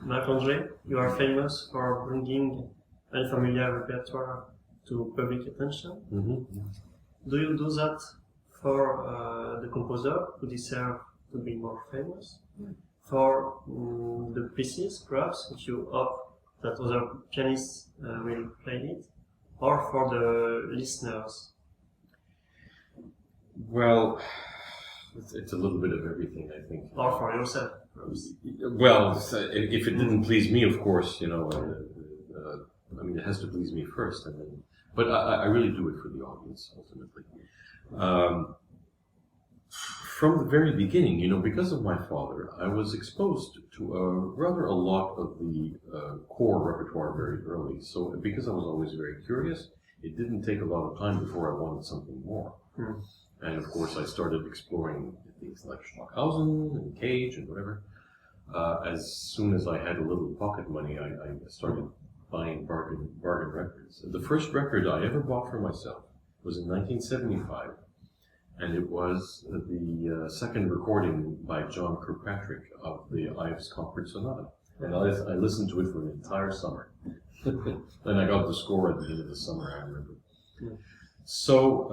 Marc-André, you are famous for bringing unfamiliar repertoire to public attention. Mm-hmm. Do you do that for the composer who deserve to be more famous? For the pieces, perhaps, if you hope that other pianists will play it? Or for the listeners? Well, it's a little bit of everything, I think. Or for yourself, perhaps? Well, if it didn't please me, of course, I mean, it has to please me first, and then. But I really do it for the audience, ultimately. From the very beginning, because of my father, I was exposed to rather a lot of the core repertoire very early. So because I was always very curious, it didn't take a lot of time before I wanted something more. Mm. And of course, I started exploring things like Stockhausen and Cage and whatever. As soon as I had a little pocket money, I started buying bargain records. The first record I ever bought for myself was in 1975, and it was the second recording by John Kirkpatrick of the Ives Concord Sonata. And I listened to it for an entire summer. Then I got the score at the end of the summer, I remember. Yeah. So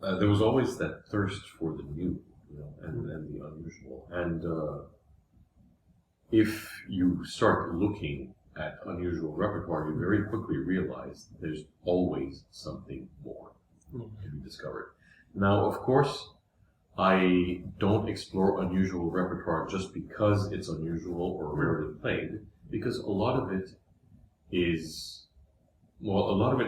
there was always that thirst for the new, and the unusual. And if you start looking at unusual repertoire, you very quickly realize there's always something more to be discovered. Now, of course, I don't explore unusual repertoire just because it's unusual or rarely played, because a lot of it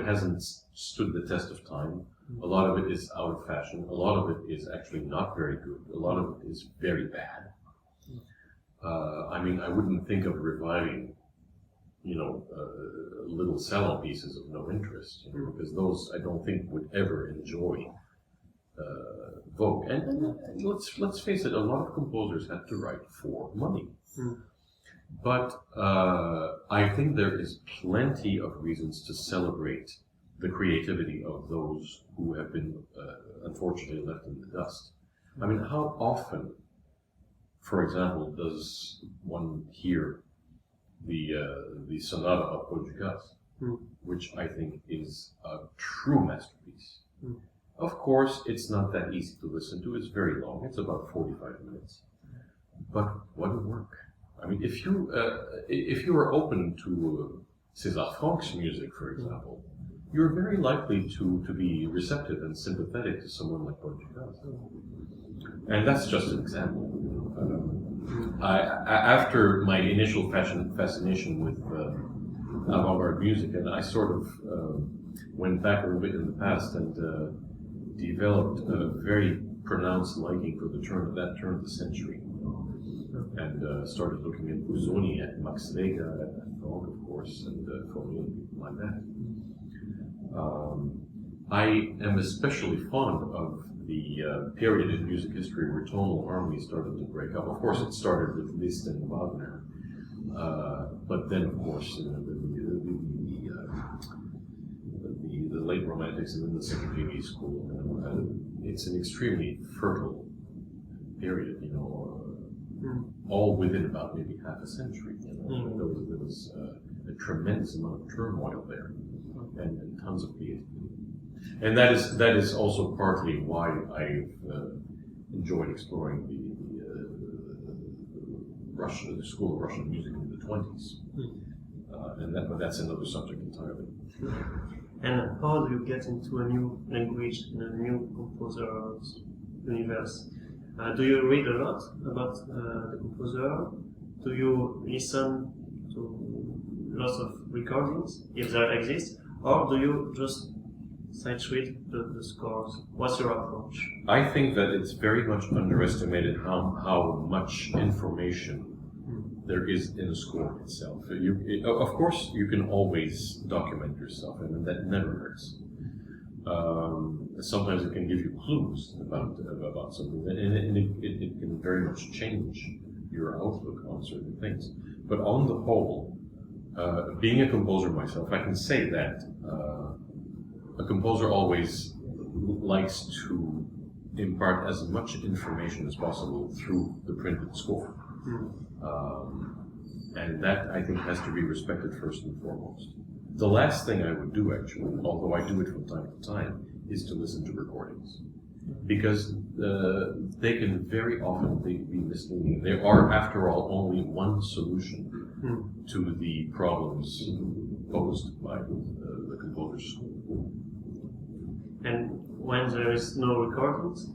hasn't stood the test of time. A lot of it is out of fashion. A lot of it is actually not very good. A lot of it is very bad. I mean, I wouldn't think of reviving, little salon pieces of no interest, because those I don't think would ever enjoy Vogue. And let's face it, a lot of composers have to write for money. But I think there is plenty of reasons to celebrate the creativity of those who have been unfortunately left in the dust. I mean, how often, for example, does one hear the Sonata of Podjkas, which I think is a true masterpiece. Of course, it's not that easy to listen to. It's very long. It's about 45 minutes. But what a work! I mean, if you are open to César Franck's music, for example, you're very likely to be receptive and sympathetic to someone like Podjkas. And that's just an example. After my initial fascination with avant-garde music, and I sort of went back a little bit in the past and developed a very pronounced liking for the turn of the century, and started looking at Busoni, at Max Reger, at Franck, of course, and Fauré and people like that. I am especially fond of the period in music history where tonal harmony started to break up. Of course, it started with Liszt and Wagner, but then, of course, the late Romantics and then the Second Viennese school. It's an extremely fertile period, all within about maybe half a century. There was a tremendous amount of turmoil there, and tons of creativity. And that is also partly why I've enjoyed exploring the school of Russian music in the 20s. But that's another subject entirely. And how do you get into a new language and a new composer's universe? Do you read a lot about the composer? Do you listen to lots of recordings, if there exist? Or do you just sight read the scores? What's your approach? I think that it's very much underestimated how much information there is in the score itself. Of course, you can always document yourself, and that never hurts. Sometimes it can give you clues about something, and it can very much change your outlook on certain things. But on the whole, being a composer myself, I can say that a composer always likes to impart as much information as possible through the printed score. And that, I think, has to be respected first and foremost. The last thing I would do, actually, although I do it from time to time, is to listen to recordings. Because they can very often be misleading. There are, after all, only one solution to the problems posed by the composer's school. And when there is no recordings,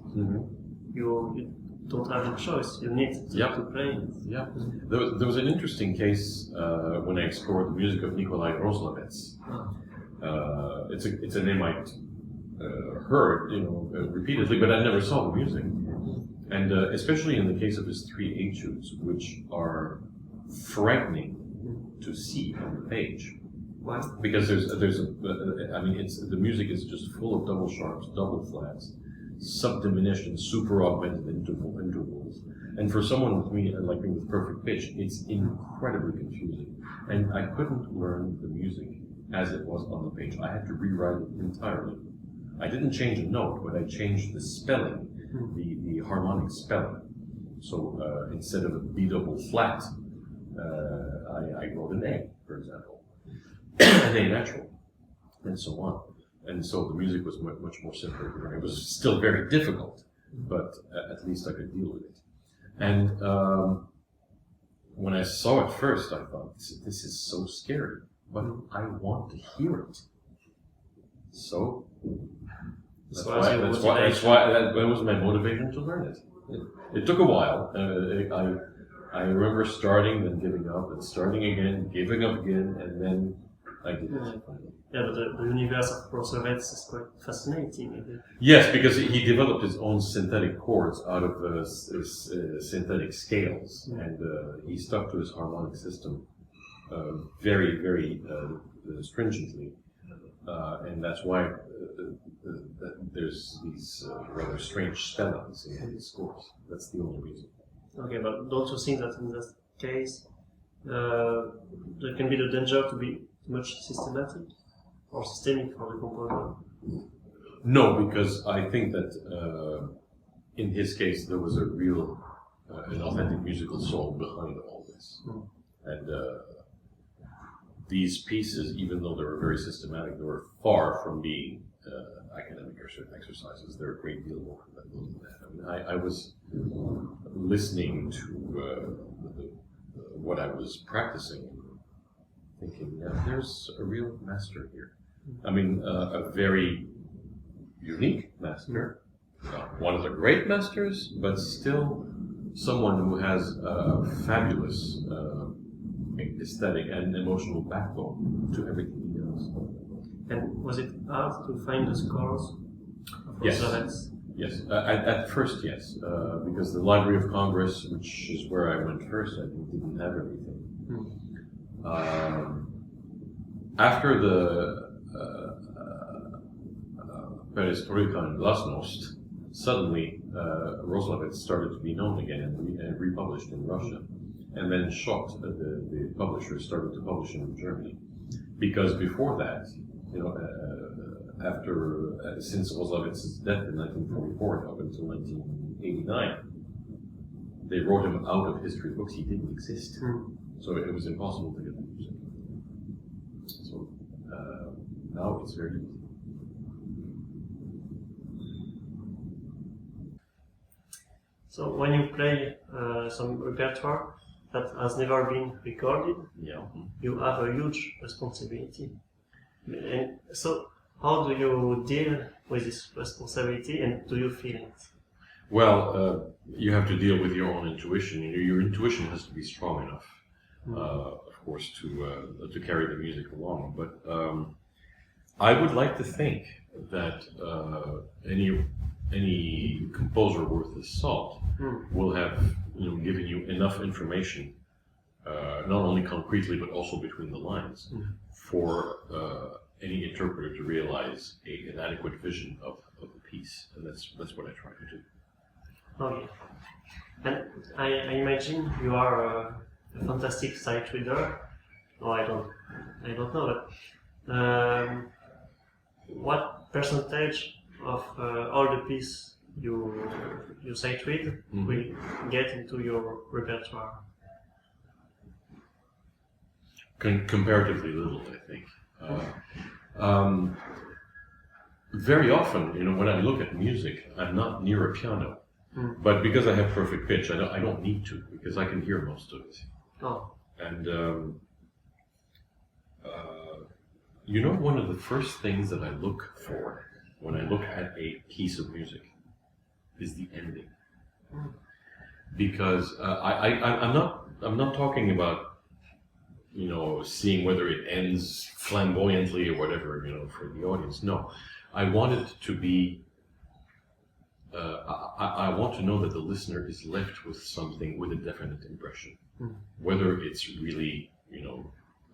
you don't have a choice. You need to play it. Yeah. There was an interesting case when I explored the music of Nikolai Roslavets. It's a name I'd heard, repeatedly, but I never saw the music. And especially in the case of his 3 etudes, which are frightening to see on the page. Why? Because the music is just full of double sharps, double flats, subdiminished, super augmented intervals. And for someone like me with perfect pitch, it's incredibly confusing. And I couldn't learn the music as it was on the page. I had to rewrite it entirely. I didn't change a note, but I changed the spelling, the harmonic spelling. So instead of a B double flat, I wrote an A, for example, an A natural, and so on. And so the music was much more simple. It was still very difficult, but at least I could deal with it. And when I saw it first, I thought, this is so scary, but I want to hear it. So that was my motivation to learn it. It took a while. I remember starting, then giving up, and starting again, giving up again, and then I did it finally. Yeah, but the universe of Roslavets is quite fascinating. Yes, because he developed his own synthetic chords out of synthetic scales, and he stuck to his harmonic system very, very stringently, and that's why there's these rather strange spellings in his scores. That's the only reason. Okay, but don't you think that in that case there can be the danger to be too much systematic or systemic for the composer? No, because I think that in his case there was a real, an authentic musical soul behind all this. And these pieces, even though they were very systematic, they were far from being academic exercises. They're a great deal more than that. I mean, I was listening to what I was practicing, thinking, there's a real master here. I mean, a very unique master, one of the great masters, but still someone who has a fabulous aesthetic and emotional backbone to everything he does. And was it hard to find the scores of Roslavets? Yes. At first, yes, because the Library of Congress, which is where I went first, I think didn't have everything. After the Perestroika and Glasnost, suddenly Roslavets started to be known again and republished in Russia. And then Schott, the publisher, started to publish in Germany. Because before that, since Roslavets' death in 1944 up until 1989, they wrote him out of history books. He didn't exist. So it was impossible to get the music. So now it's very easy. So when you play some repertoire that has never been recorded, you have a huge responsibility. And so how do you deal with this responsibility, and do you feel it? Well, you have to deal with your own intuition. Your intuition has to be strong enough, of course, to carry the music along. But I would like to think that any composer worth his salt will have given you enough information, not only concretely but also between the lines, for any interpreter to realize an adequate vision of the piece, and that's what I try to do. Okay. And I imagine you are a fantastic sight reader. No, I don't know, but what percentage of all the piece your sight read will get into your repertoire? Comparatively little, I think. Very often, when I look at music, I'm not near a piano. But because I have perfect pitch, I don't need to, because I can hear most of it. Oh. And one of the first things that I look for when I look at a piece of music is the ending, because I'm not talking about seeing whether it ends flamboyantly or whatever for the audience. No, I want it to be. I want to know that the listener is left with something, with a definite impression, whether it's really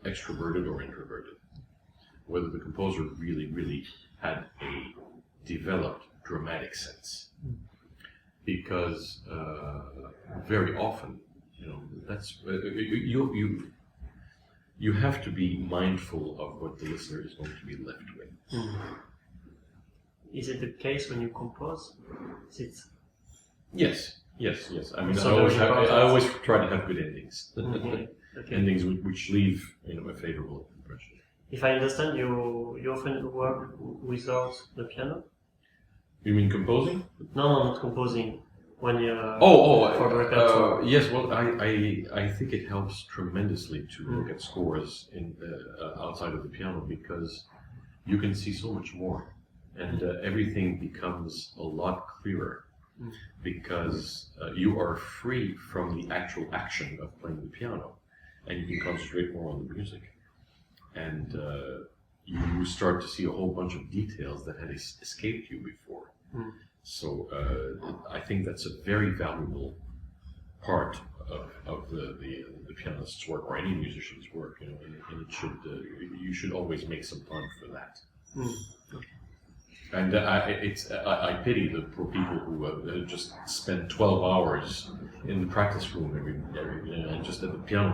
extroverted or introverted, whether the composer really had a developed dramatic sense, because very often that's you have to be mindful of what the listener is going to be left with. Is it the case when you compose? Yes. I mean, So I always try to have good endings. Okay. Endings which leave a favorable impression. If I understand, you often work without the piano? You mean composing? No, not composing. When you for the repertoire. Yes. Well, I think it helps tremendously to look at scores in outside of the piano, because you can see so much more, and everything becomes a lot clearer, because you are free from the actual action of playing the piano, and you can concentrate more on the music, and you start to see a whole bunch of details that had escaped you before. So I think that's a very valuable part of the pianist's work, or any musician's work, and it should you should always make some time for that. And I pity the poor people who just spend 12 hours in the practice room every and just at the piano,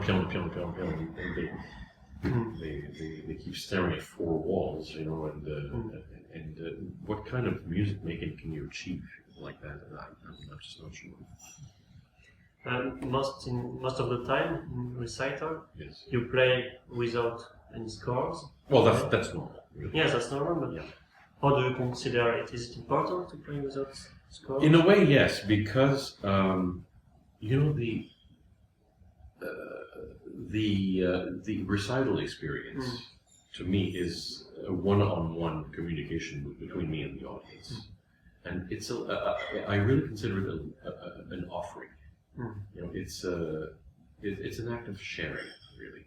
and they keep staring at four walls, and what kind of music making can you achieve like that? I'm just not sure. Most of the time in recital, Yes. you play without any scores. Well, that's normal. Really. Yes, that's normal. But how do you consider it? Is it important to play without scores? In a way, yes, because the recital experience to me is a one-on-one communication between me and the audience, and I really consider it an offering. It's an act of sharing, really.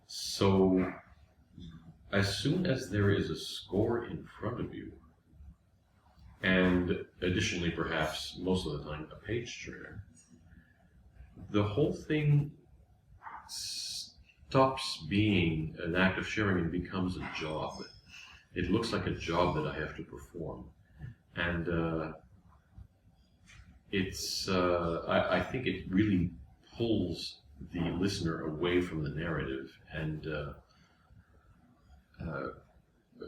So as soon as there is a score in front of you, and additionally perhaps most of the time a page turner, the whole thing stops being an act of sharing and becomes a job. It looks like a job that I have to perform, and I think it really pulls the listener away from the narrative, and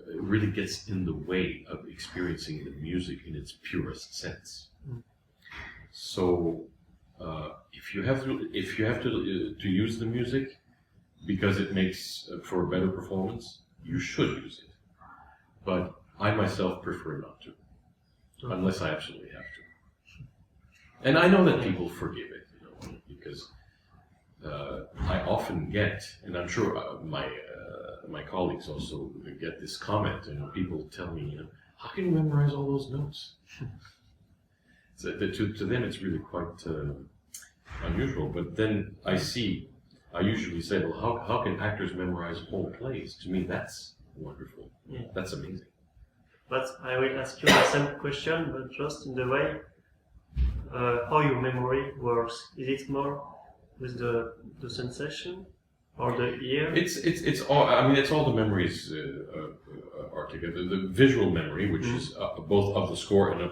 it really gets in the way of experiencing the music in its purest sense. So if you have to use the music because it makes for a better performance, you should use it. But I myself prefer not to, unless I absolutely have to. And I know that people forgive it, because I often get, and I'm sure my colleagues also get this comment. People tell me, "How can you memorize all those notes?" So to them, it's really quite unusual. But then I usually say, "Well, how can actors memorize whole plays?" To me, that's wonderful. Yeah. That's amazing. But I will ask you the same question, but just in the way how your memory works. Is it more with the sensation or the ear? It's all. I mean, it's all the memories are together. The visual memory, which is both of the score and of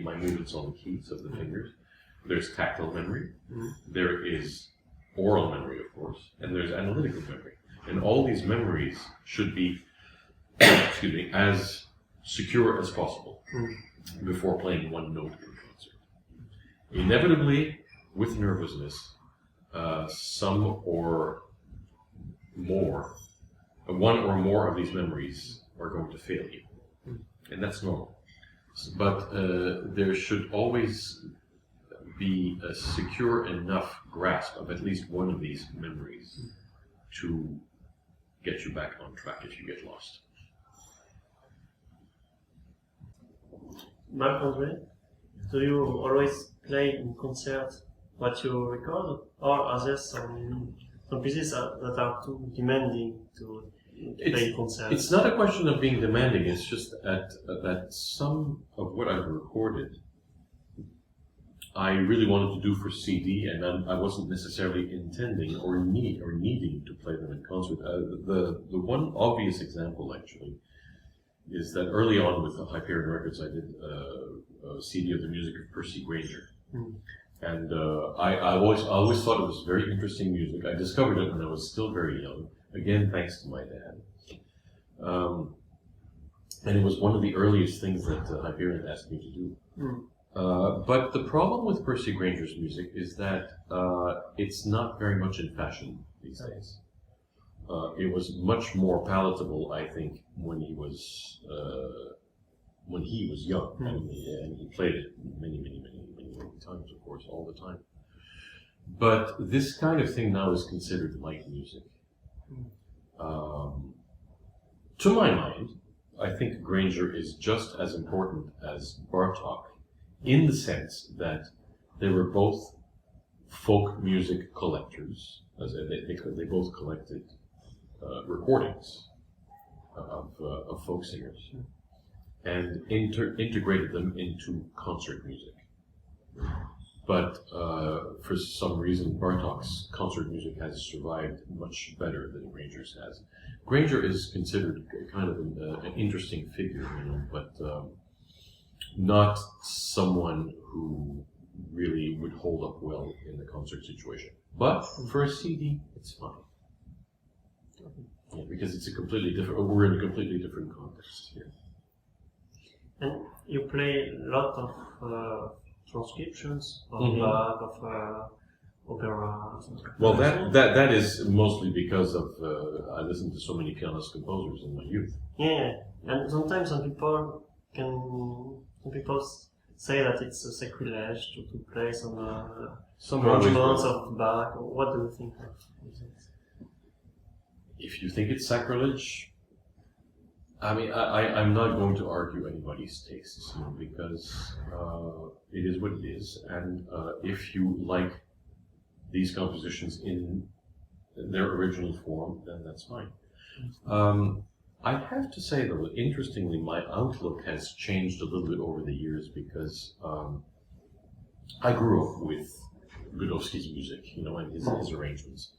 my movements on the keys of the fingers. There's tactile memory. There is oral memory, of course, and there's analytical memory. And all these memories should be, as secure as possible. before playing one note in concert. Inevitably, with nervousness, some or more, one or more of these memories are going to fail you, and that's normal. But there should always be a secure enough grasp of at least one of these memories to get you back on track if you get lost. Marc-André, do you always play in concert what you record, or are there some pieces that are too demanding to play in concert? It's not a question of being demanding, it's just that some of what I've recorded I really wanted to do for CD, and I wasn't necessarily intending or needing to play them in concert. The one obvious example, actually, is that early on with the Hyperion Records, I did a CD of the music of Percy Grainger, and I always thought it was very interesting music. I discovered it when I was still very young, again thanks to my dad, and it was one of the earliest things that Hyperion asked me to do. But the problem with Percy Grainger's music is that it's not very much in fashion these days. It was much more palatable, I think, when he was young, and he played it many times, of course, all the time. But this kind of thing now is considered light music. To my mind, I think Grainger is just as important as Bartók, in the sense that they were both folk music collectors, as they both collected recordings of folk singers and integrated them into concert music. But for some reason, Bartók's concert music has survived much better than Grainger's has. Grainger is considered kind of an interesting figure, but not someone who really would hold up well in the concert situation. But for a CD, it's fine. Yeah, because it's we're in a completely different context here. And you play a lot of transcriptions of Bach, of opera. Well, that is mostly because of I listened to so many pianist composers in my youth. Yeah, and sometimes some people say that it's a sacrilege to play some arrangements of Bach. What do you think of it? If you think it's sacrilege, I mean, I'm not going to argue anybody's tastes, because it is what it is, and if you like these compositions in their original form, then that's fine. I have to say, though, interestingly, my outlook has changed a little bit over the years, because I grew up with Godowski's music, and his arrangements.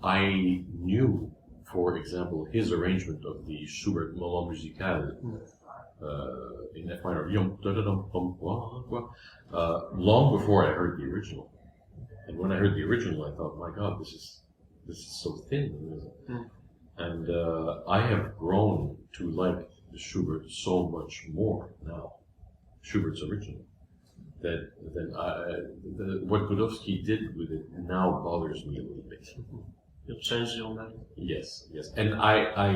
I knew, for example, his arrangement of the Schubert Moment Musical in F minor, long before I heard the original. And when I heard the original, I thought, my God, this is so thin. And I have grown to like the Schubert so much more now, Schubert's original, that what Godowski did with it now bothers me a little bit. You changed your mind. Yes, and I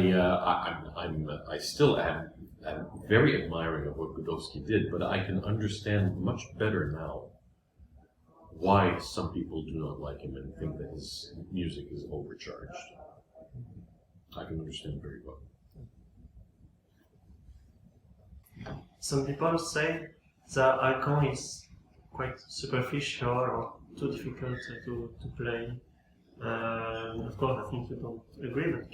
still am very admiring of what Godowski did, but I can understand much better now why some people do not like him and think that his music is overcharged. I can understand very well. Some people say the icon is quite superficial or too difficult to play. Of course, I think you don't agree, but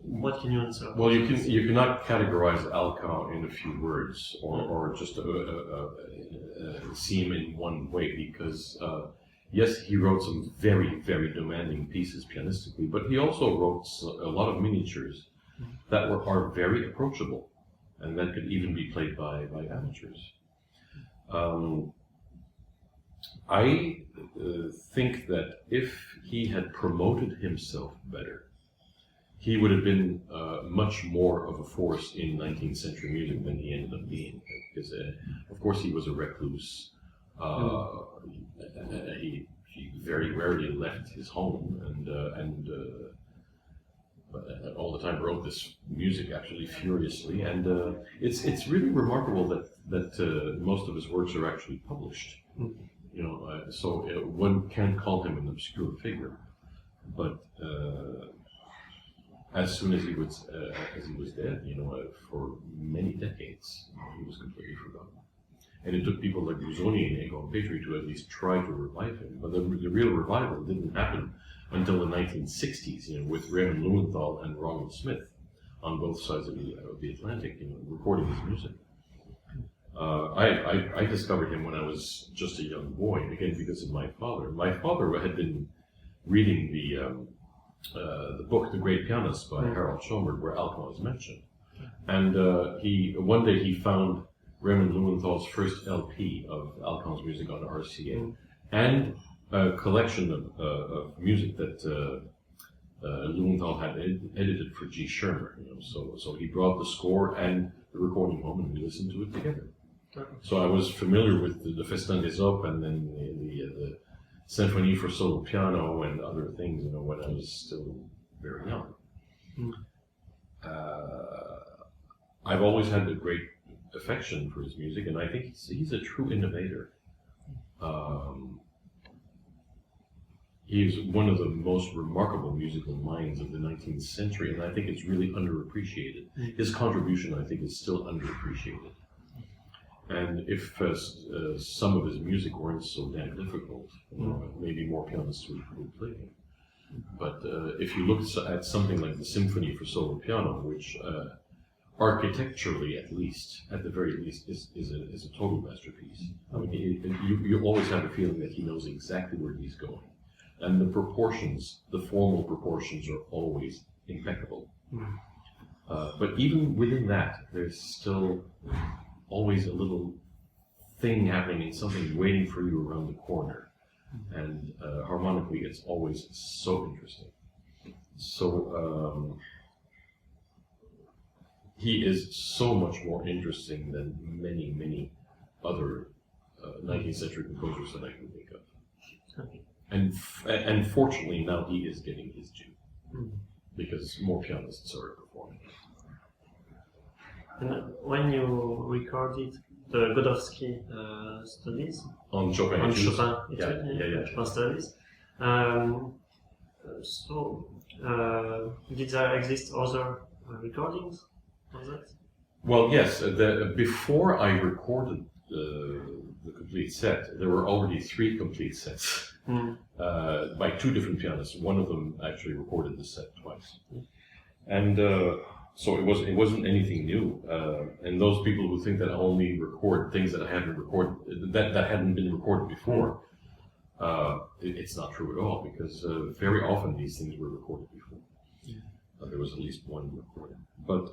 what can you answer? Well, you cannot categorize Alcan in a few words, or just see him in one way, because yes, he wrote some very, very demanding pieces pianistically, but he also wrote a lot of miniatures that are very approachable, and that could even be played by amateurs. I think that if he had promoted himself better, he would have been much more of a force in 19th century music than he ended up being. Because, of course, he was a recluse. He very rarely left his home, and all the time wrote this music actually furiously. And it's really remarkable that most of his works are actually published. You know, so one can't call him an obscure figure, but as soon as he was dead, you know, for many decades, he was completely forgotten. And it took people like Busoni and Egon Petri to at least try to revive him. But the real revival didn't happen until the 1960s, you know, with Raymond Lowenthal and Ronald Smith on both sides of the Atlantic, you know, recording his music. I discovered him when I was just a young boy, again because of my father. My father had been reading the book The Great Pianist by Harold Schoenberg, where Alkan is mentioned. And one day he found Raymond Lewenthal's first LP of Alkan's music on RCA, and a collection of music that Lewenthal had edited for G. Schirmer. You know, so he brought the score and the recording home, and we listened to it together. So I was familiar with the Festin des Opes and then the Symphonie for solo piano and other things, you know, when I was still very young. I've always had a great affection for his music, and I think he's a true innovator. He's one of the most remarkable musical minds of the 19th century, and I think it's really underappreciated. His contribution, I think, is still underappreciated. And if some of his music weren't so damn difficult, maybe more pianists would play him. But if you look at something like the Symphony for solo piano, which architecturally, at the very least, is a total masterpiece. I mean, you always have a feeling that he knows exactly where he's going. And the proportions, the formal proportions, are always impeccable. But even within that, there's still always a little thing happening and something waiting for you around the corner. And harmonically, it's always so interesting. So he is so much more interesting than many, many other 19th century composers that I can think of. And fortunately, now he is getting his due, because more pianists are performing. And when you recorded the Godowski studies on Chopin, Chopin studies, did there exist other recordings of that? Well, yes. Before I recorded the complete set, there were already 3 complete sets by 2 different pianists. One of them actually recorded the set twice, and so it wasn't anything new. And those people who think that I only record things that I haven't recorded, that hadn't been recorded before, it's not true at all, because very often these things were recorded before. There was at least one recording. But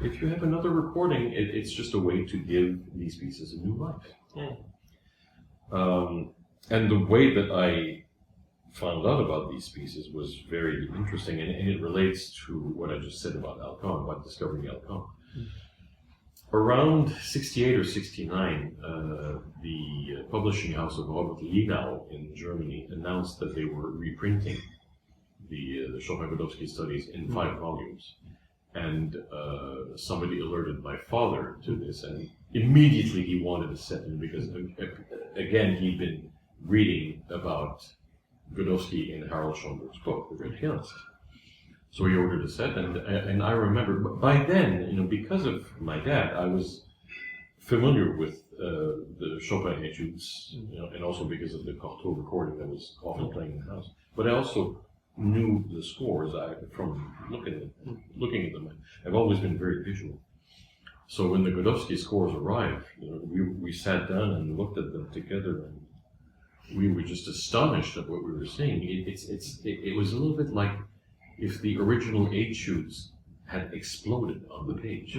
if you have another recording, it's just a way to give these pieces a new life. And the way that I found out about these pieces was very interesting, and it relates to what I just said about Alkan, about discovering Alkan. Around 68 or 69, the publishing house of Robert Lienau in Germany announced that they were reprinting the Chopin-Godowski studies in 5 volumes. And somebody alerted my father to this, and immediately he wanted a set, because again, he'd been reading about Godowski in Harold Schoenberg's book, The Great Pianist. So he ordered a set, and I remember, by then, you know, because of my dad, I was familiar with the Chopin etudes, you know, and also because of the Cortot recording that was often playing in the house. But I also knew the scores from looking at them. I've always been very visual. So when the Godowski scores arrived, you know, we sat down and looked at them together, and we were just astonished at what we were seeing. It was a little bit like if the original etudes had exploded on the page,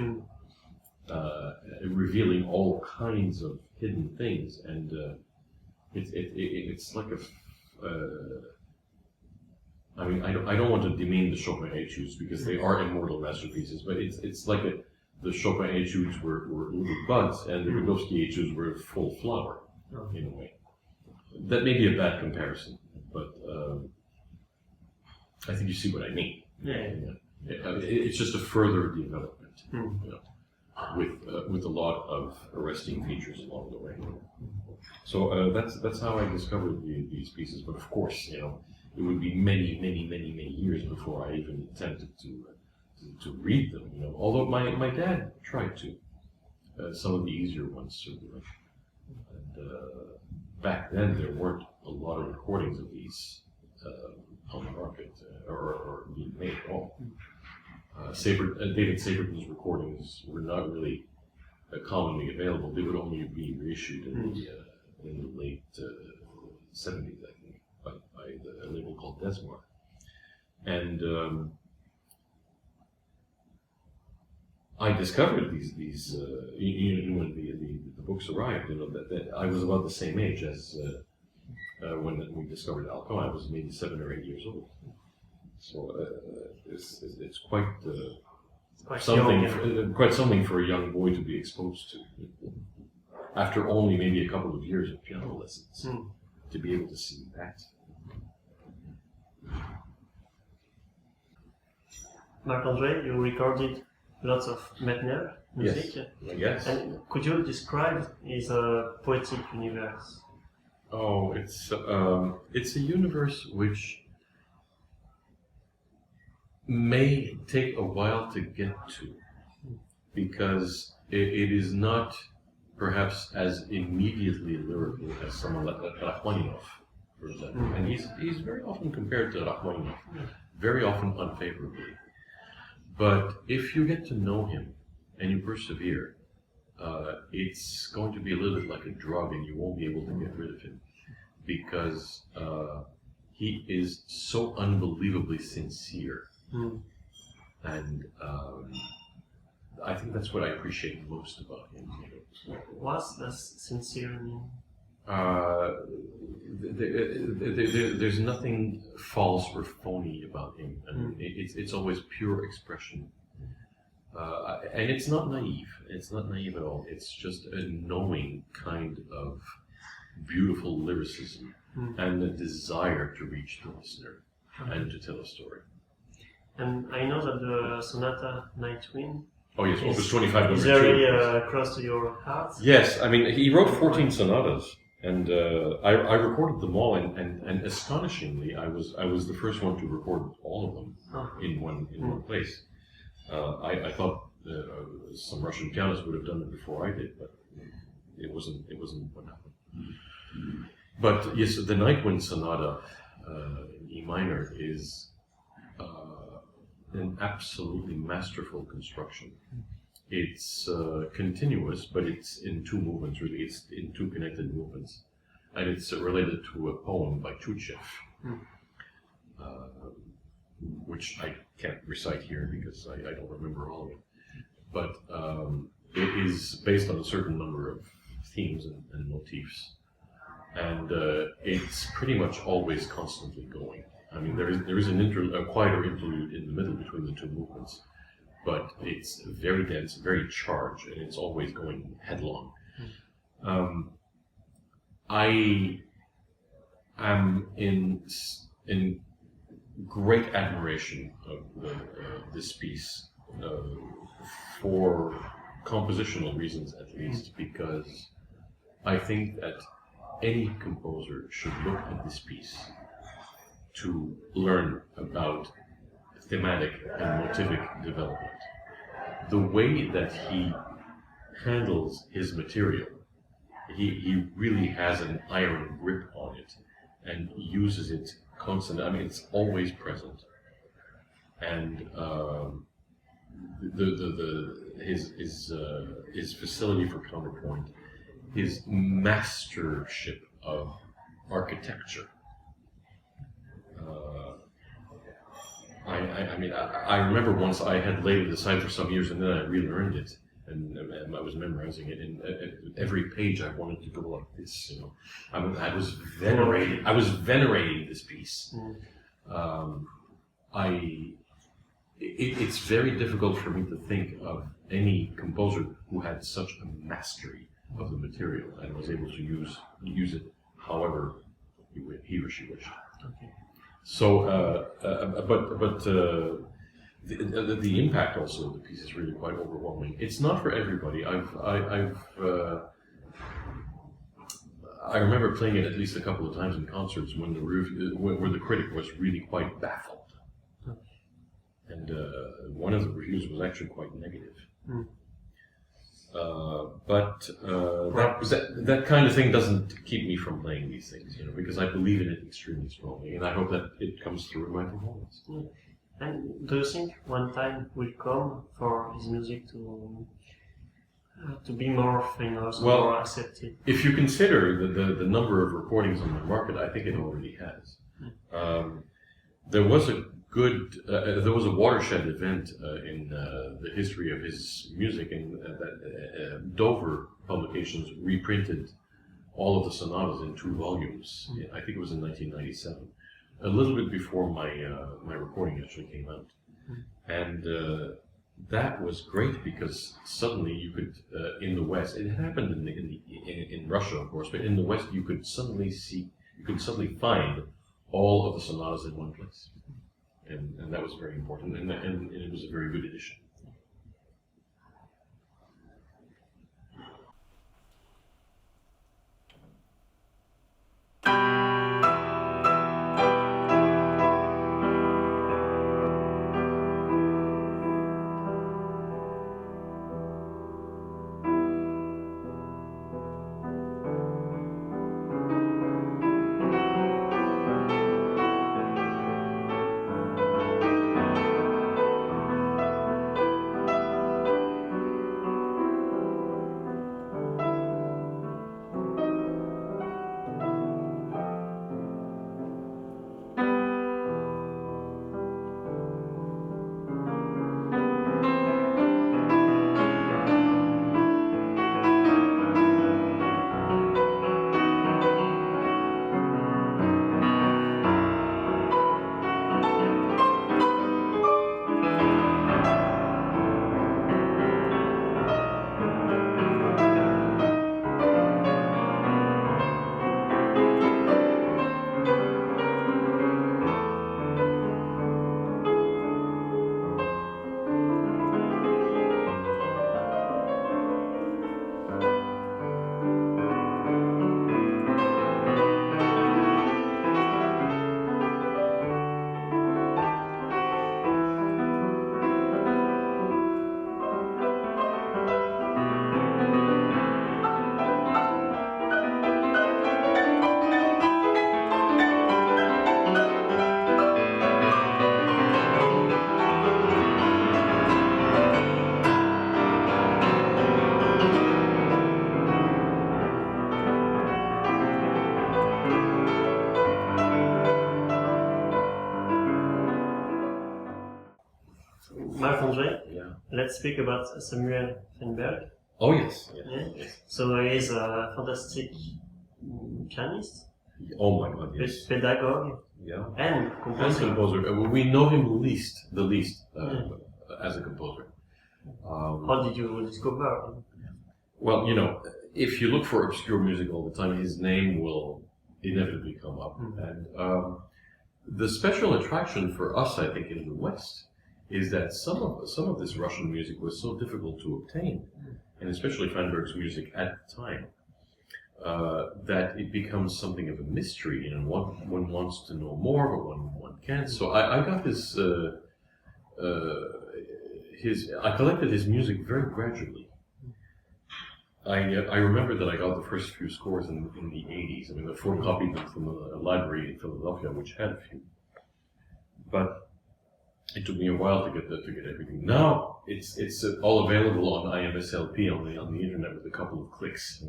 revealing all kinds of hidden things, and it's like I mean, I don't want to demean the Chopin Etudes because they are immortal masterpieces, but it's like the Chopin Etudes were little buds and the Vygotsky Etudes were full flower, in a way. That may be a bad comparison, but I think you see what I mean. Yeah. It's just a further development, with a lot of arresting features along the way. So that's how I discovered these pieces. But of course, it would be many years before I even attempted to read them. Although my dad tried to, some of the easier ones certainly. And back then there weren't a lot of recordings of these on the market or being made at all. David Saberton's recordings were not really commonly available. They would only be reissued in the late 70s, I think, by a label called Desmar. And I discovered these when the books arrived, that I was about the same age as when we discovered Alcon. I was maybe 7 or 8 years old. So it's quite something for a young boy to be exposed to. After only maybe a couple of years of piano lessons, to be able to see that. Marc-André, you recorded lots of Medtner music. Yes. And could you describe his poetic universe? Oh, it's a universe which may take a while to get to, because it is not perhaps as immediately lyrical as someone like Rachmaninoff, for example. And he's very often compared to Rachmaninoff, very often unfavorably. But if you get to know him and you persevere, it's going to be a little bit like a drug, and you won't be able to get rid of him, because he is so unbelievably sincere. And I think that's what I appreciate most about him. What's the sincere mean? There's nothing false or phony about him. I mean, it's always pure expression. And it's not naive. It's not naive at all. It's just a knowing kind of beautiful lyricism and a desire to reach the listener and to tell a story. And I know that the Sonata Night Wind Opus 25 is number 2. very close to your heart. Yes, I mean, he wrote 14 sonatas, and I recorded them all, and astonishingly, I was the first one to record all of them in one place. I thought some Russian pianists would have done it before I did, but it wasn't what happened. But yes, the Night Wind Sonata in E minor is an absolutely masterful construction. It's continuous, but it's in 2 movements, really. It's in 2 connected movements. And it's related to a poem by Tuchev, which I can't recite here because I don't remember all of it. But it is based on a certain number of themes and motifs. And it's pretty much always constantly going. I mean, there is a quieter interlude in the middle between the 2 movements, but it's very dense, very charged, and it's always going headlong. I am in great admiration of this piece for compositional reasons, at least, because I think that any composer should look at this piece to learn about thematic and motivic development. The way that he handles his material, he really has an iron grip on it and uses it constantly. I mean, it's always present. And his facility for counterpoint, his mastership of architecture. I remember once I had laid it aside for some years, and then I relearned it, and I was memorizing it. And at every page, I wanted to go like this. I was venerating this piece. It's very difficult for me to think of any composer who had such a mastery of the material and was able to use it however he or she wished. Okay. So, the impact also of the piece is really quite overwhelming. It's not for everybody. I remember playing it at least a couple of times in concerts when where the critic was really quite baffled. And one of the reviews was actually quite negative. That kind of thing doesn't keep me from playing these things, because I believe in it extremely strongly, and I hope that it comes through in my performance. Yeah. And do you think one time will come for his music to be more famous, more accepted? If you consider the number of recordings on the market, I think it already has. There was a watershed event in the history of his music, and that Dover Publications reprinted all of the sonatas in 2 volumes. I think it was in 1997, a little bit before my recording actually came out, and that was great because suddenly you could in the West. It happened in Russia, of course, but in the West you could suddenly find all of the sonatas in one place. And that was very important, and it was a very good edition. Marc-André, Yeah. let's speak about Samuel Feinberg. Oh yes. Yes. So he is a fantastic pianist, Oh my God, yes. pedagogue, Yeah. and As composer. composer, we know him the least as a composer. How did you discover him? Well, if you look for obscure music all the time, his name will inevitably come up. And the special attraction for us, I think, in the West, is that some of this Russian music was so difficult to obtain, and especially Feinberg's music at the time, that it becomes something of a mystery, and one wants to know more, but one can't. So I got I collected his music very gradually. I remember that I got the first few scores in the 80s. I mean, I photocopied them from a library in Philadelphia, which had a few. But it took me a while to get everything. Now it's all available on IMSLP on the internet with a couple of clicks,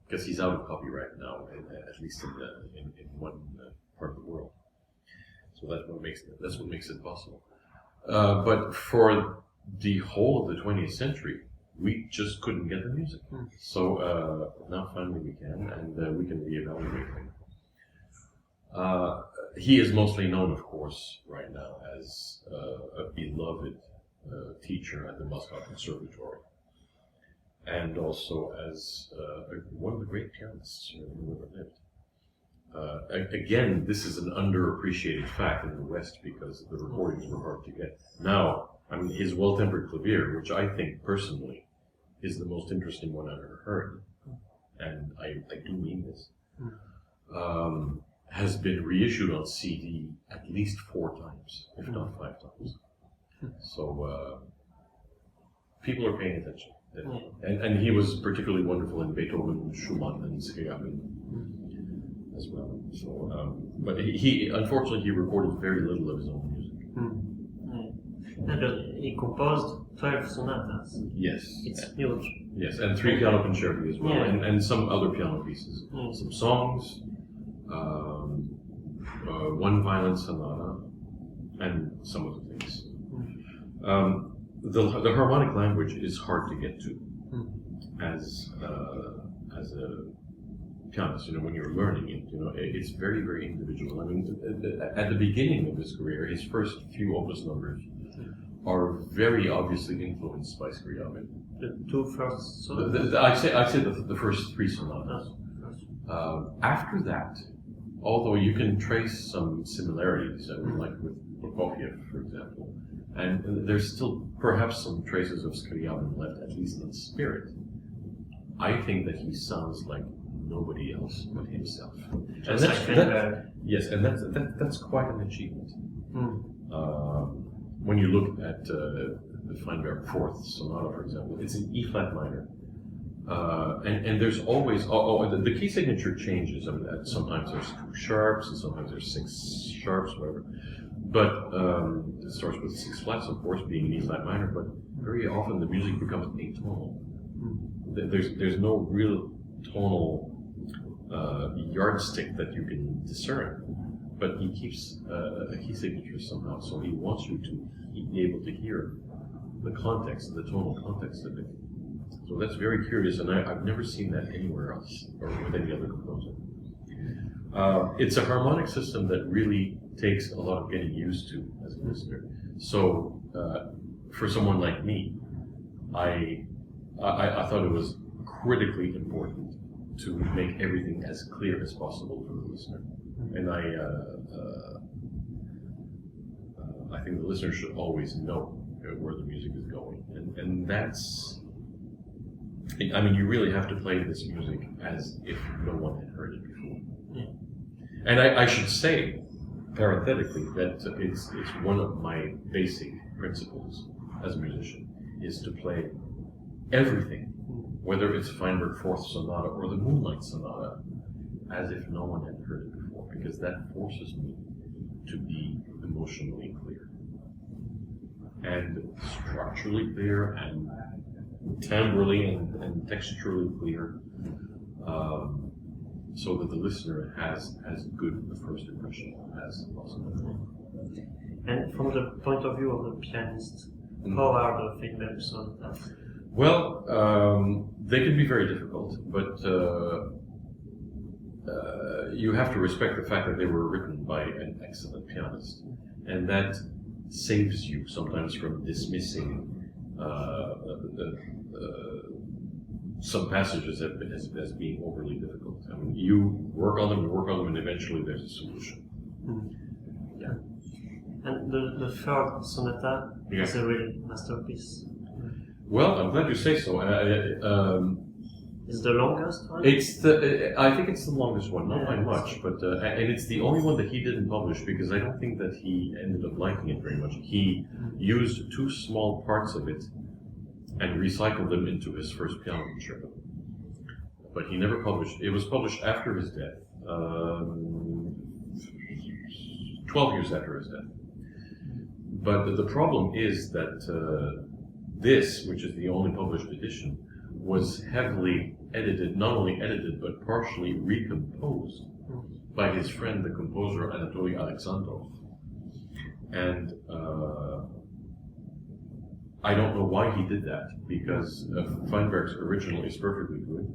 because he's out of copyright now, at least in one part of the world. So that's what makes it possible. But for the whole of the 20th century, we just couldn't get the music. So now finally we can, and we can reevaluate things. he is mostly known, of course, right now as a beloved teacher at the Moscow Conservatory, and also as one of the great pianists who ever lived. Again, this is an underappreciated fact in the West because the recordings were hard to get. Now, I mean, his Well-Tempered Clavier, which I think personally is the most interesting one I've ever heard, and I do mean this, has been reissued on CD at least 4 times, if not 5 times. So people are paying attention. And he was particularly wonderful in Beethoven, Schumann, and Scriabin as well. So, but he unfortunately he recorded very little of his own music. And he composed 12 sonatas. Yes. It's huge. Yes, and 3 piano concerti as well, Yeah. and some other piano pieces, some songs, 1 violin sonata, and some other things. The harmonic language is hard to get to as a pianist. You know, when you're learning it, you know, it's very, very individual. I mean, at the beginning of his career, his first few opus numbers are very obviously influenced by Scriabin. The 2 first sonatas? I'd say the first 3 sonatas. After that, although you can trace some similarities, like with Prokofiev, for example, and there's still perhaps some traces of Scriabin left, at least in spirit, I think that he sounds like nobody else but himself. And that's quite an achievement. When you look at the Feinberg 4th Sonata, for example, it's in E-flat minor. And there's always, the key signature changes. I mean, sometimes there's 2 sharps, and sometimes there's 6 sharps, whatever. But it starts with 6 flats, of course, being in E-flat minor, but very often the music becomes atonal. There's no real tonal yardstick that you can discern, but he keeps a key signature somehow, so he wants you to be able to hear the context, the tonal context of it. So that's very curious, and I've never seen that anywhere else, or with any other composer. It's a harmonic system that really takes a lot of getting used to as a listener. So for someone like me, I thought it was critically important to make everything as clear as possible for the listener. And I think the listener should always know where the music is going. And that's, I mean, you really have to play this music as if no one had heard it before. And I should say, parenthetically, that it's one of my basic principles as a musician, is to play everything, whether it's Feinberg 4th Sonata or the Moonlight Sonata, as if no one had heard it before, because that forces me to be emotionally clear, and structurally clear, and timbrally and texturally clear, so that the listener has as good a first impression as possible. And from the point of view of the pianist, how are the Feinberg sonatas? Well, they can be very difficult, but you have to respect the fact that they were written by an excellent pianist, and that saves you sometimes from dismissing some passages as being overly difficult. I mean, you work on them, and eventually there's a solution. Yeah. And the 3rd sonata is a real masterpiece. Well, I'm glad you say so. Is the longest one? I think it's the longest one, not by much, but and it's the only one that he didn't publish because I don't think that he ended up liking it very much. He used 2 small parts of it and recycled them into his first piano concerto. But he never published. It was published after his death, 12 years after his death. But the problem is that this, which is the only published edition, was heavily edited, not only edited, but partially recomposed by his friend, the composer Anatoly Alexandrov. And I don't know why he did that, because Feinberg's original is perfectly good.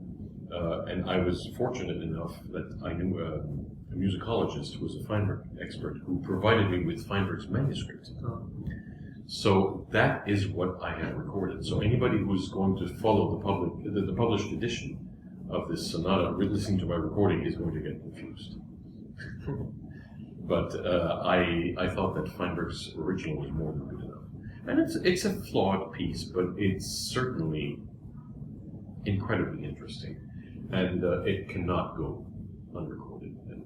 And I was fortunate enough that I knew a musicologist who was a Feinberg expert who provided me with Feinberg's manuscript. Oh. So that is what I have recorded. So anybody who's going to follow the published edition of this sonata, listening to my recording, is going to get confused. But I thought that Feinberg's original was more than good enough, and it's a flawed piece, but it's certainly incredibly interesting, and it cannot go unrecorded. And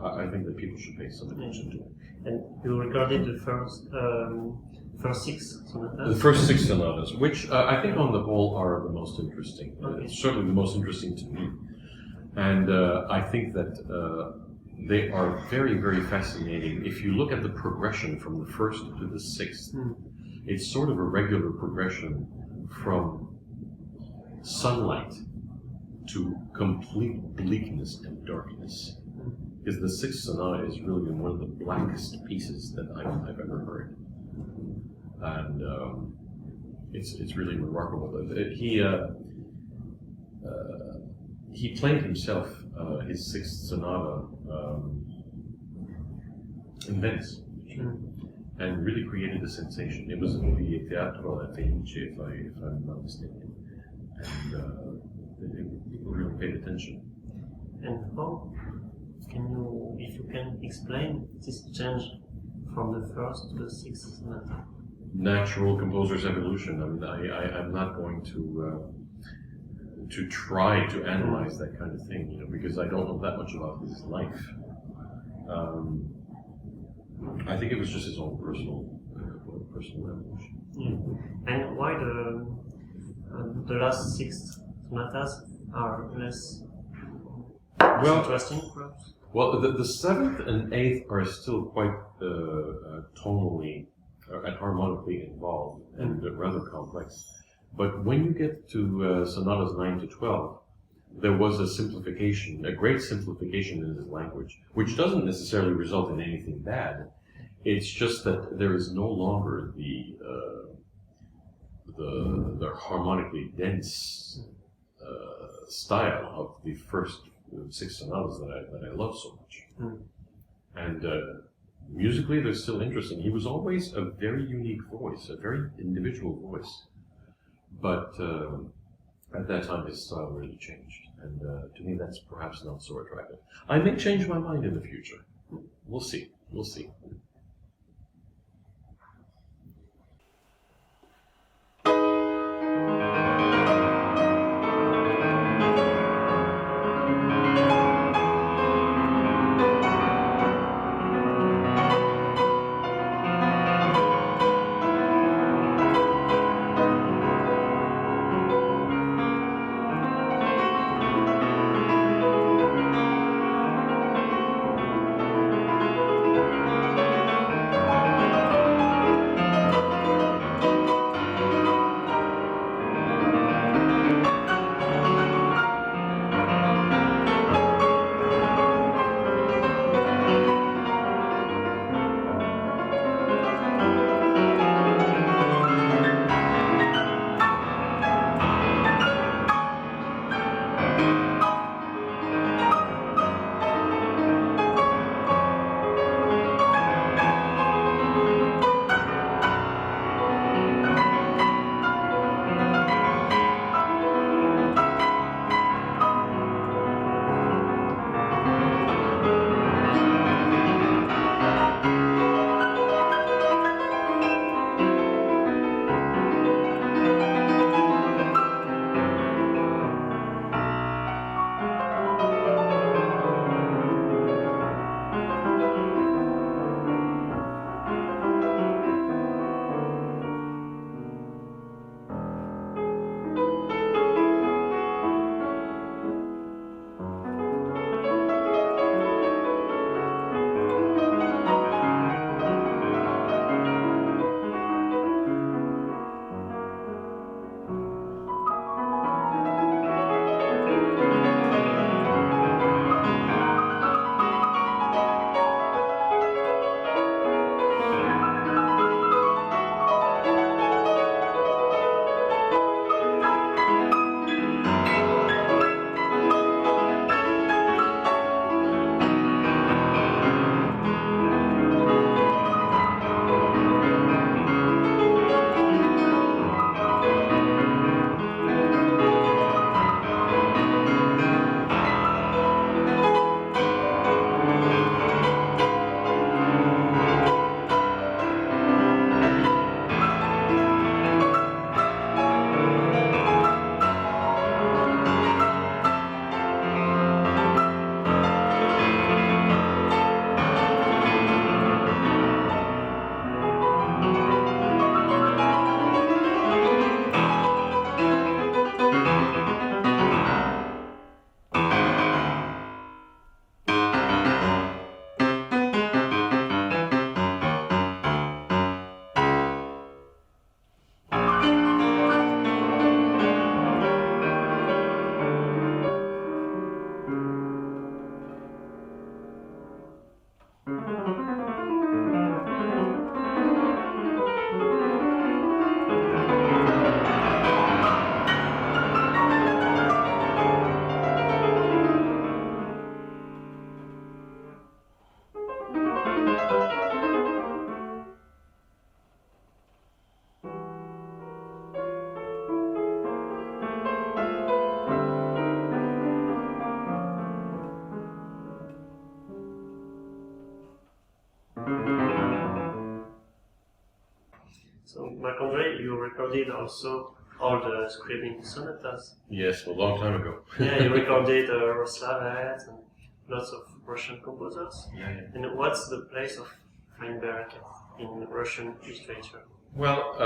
I think that people should pay some attention to it. And you recorded the first six sonatas? The first six sonatas, which I think on the whole are the most interesting. Okay. Certainly the most interesting to me. And I think that they are very, very fascinating. If you look at the progression from the first to the sixth, it's sort of a regular progression from sunlight to complete bleakness and darkness. Because the sixth sonata is really one of the blackest pieces that I've ever heard, and it's really remarkable. He played himself his sixth sonata in Venice, and really created a sensation. It was in the Teatro Felice, if I'm not mistaken, and people really paid attention. And how? If you can explain this change from the first to the sixth sonata? Natural composer's evolution. I mean, I'm not going to try to analyze that kind of thing, because I don't know that much about his life. I think it was just his own personal evolution. And why the last six sonatas are less interesting, perhaps? Well, the seventh and eighth are still quite tonally and harmonically involved and rather complex. But when you get to sonatas 9 to 12, there was a simplification, a great simplification in his language, which doesn't necessarily result in anything bad. It's just that there is no longer the harmonically dense style of the first six sonatas that I love so much. And musically, they're still interesting. He was always a very unique voice, a very individual voice. But at that time, his style really changed. And to me, that's perhaps not so attractive. I may change my mind in the future. We'll see. We'll see. Marc-André, you recorded also all the Scriabin sonatas. Yes, a long time ago. Yeah, you recorded Roslavet and lots of Russian composers. Yeah. And what's the place of Feinberg in Russian literature? Well,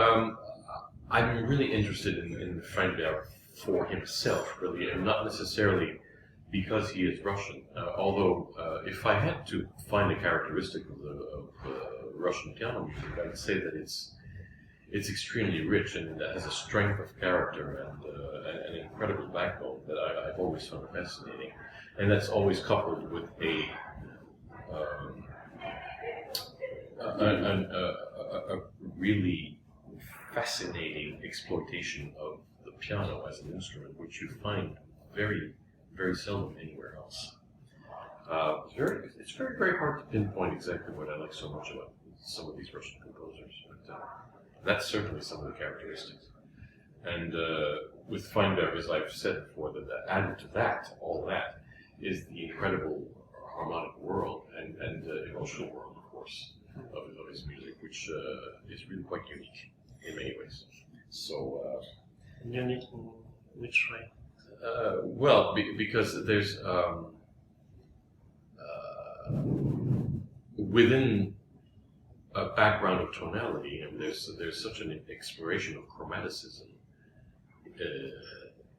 I'm really interested in Feinberg for himself, really, and not necessarily because he is Russian. Although, if I had to find a characteristic of the Russian piano music, I'd say that it's extremely rich and it has a strength of character and an incredible backbone that I've always found fascinating, and that's always coupled with a really fascinating exploitation of the piano as an instrument, which you find very, very seldom anywhere else. It's very hard to pinpoint exactly what I like so much about some of these Russian composers, but that's certainly some of the characteristics. And with Feinberg, as I've said before, that added to that, all that, is the incredible harmonic world and emotional world, of course, of his music, which is really quite unique in many ways. So unique in which way? Well, because there's within a background of tonality, and there's such an exploration of chromaticism,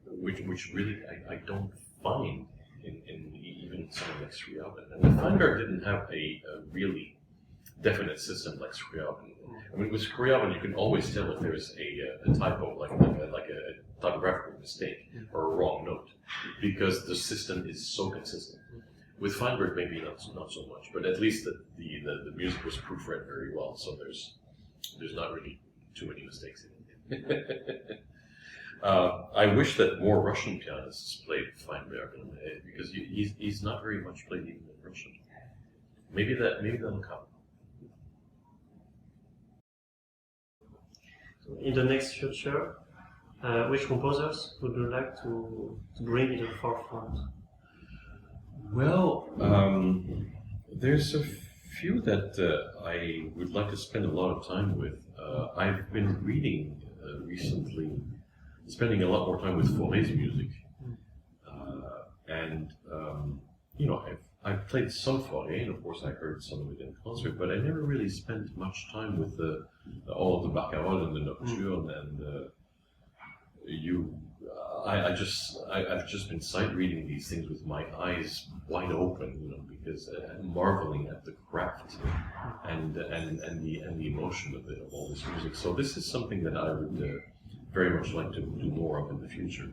which really I don't find in even something like Scriabin. And Feinberg didn't have a really definite system like Scriabin. I mean, with Scriabin, you can always tell if there's a typo, like a typographical mistake or a wrong note, because the system is so consistent. With Feinberg, maybe not so much, but at least the music was proofread very well, so there's not really too many mistakes in it. I wish that more Russian pianists played Feinberg, because he's not very much played even in Russian. Maybe that'll come. In the next future, which composers would you like to bring to the forefront? Well, there's a few that I would like to spend a lot of time with. I've been reading recently, spending a lot more time with Fauré's music, and I've played some Fauré, and of course I heard some of it in concert, but I never really spent much time with all of the Barcarolle and the Nocturne, and I've just been sight reading these things with my eyes wide open, because marveling at the craft and the emotion of all this music. So this is something that I would very much like to do more of in the future.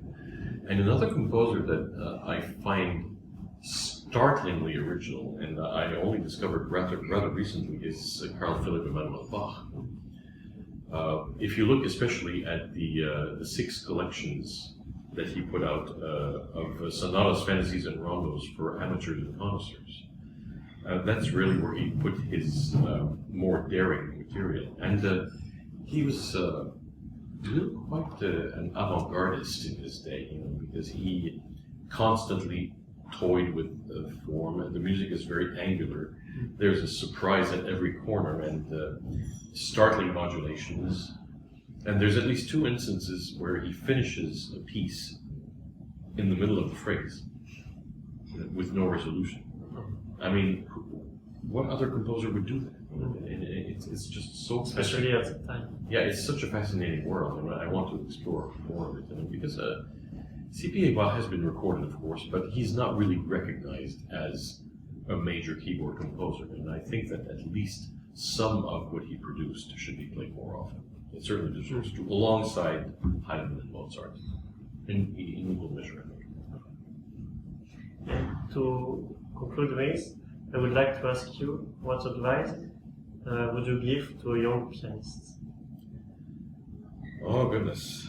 And another composer that I find startlingly original, and I only discovered rather recently, is Carl Philipp Emanuel Bach. If you look especially at the 6 collections that he put out of sonatas, fantasies, and rondos for amateurs and connoisseurs, that's really where he put his more daring material. And he was really quite an avant-gardist in his day, because he constantly toyed with form, and the music is very angular. There's a surprise at every corner, and startling modulations. And there's at least 2 instances where he finishes a piece in the middle of the phrase with no resolution. I mean, what other composer would do that? It's just so especially at the time. Yeah, it's such a fascinating world, and I want to explore more of it. Because C.P.A. Bach has been recorded, of course, but he's not really recognized as a major keyboard composer, and I think that at least some of what he produced should be played more often. It certainly deserves to, alongside Haydn and Mozart, in equal measure, I think. And to conclude this, I would like to ask you, what advice would you give to a young pianist? Oh, goodness.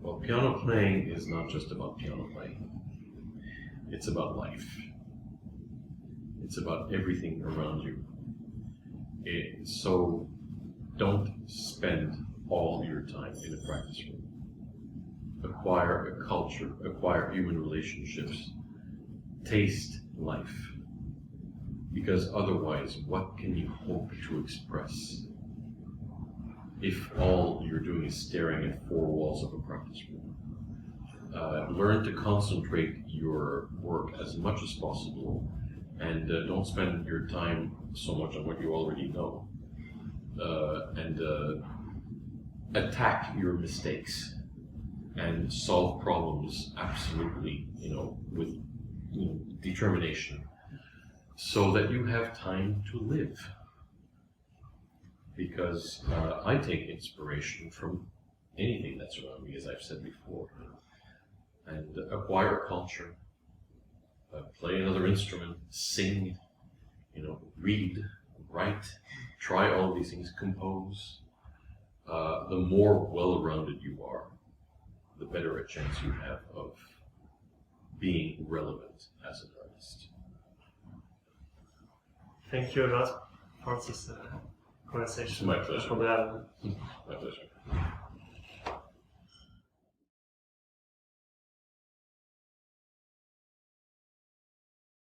Well, piano playing is not just about piano playing. It's about life. It's about everything around you. So don't spend all your time in a practice room. Acquire a culture, acquire human relationships, taste life. Because otherwise, what can you hope to express if all you're doing is staring at four walls of a practice room? Learn to concentrate your work as much as possible, and don't spend your time so much on what you already know. And attack your mistakes and solve problems absolutely, with determination, so that you have time to live. Because I take inspiration from anything that's around me, as I've said before, and acquire culture, play another instrument, sing, read, write, try all of these things, compose. The more well-rounded you are, the better a chance you have of being relevant as an artist. Thank you a lot for this conversation. It's my pleasure. For the My pleasure.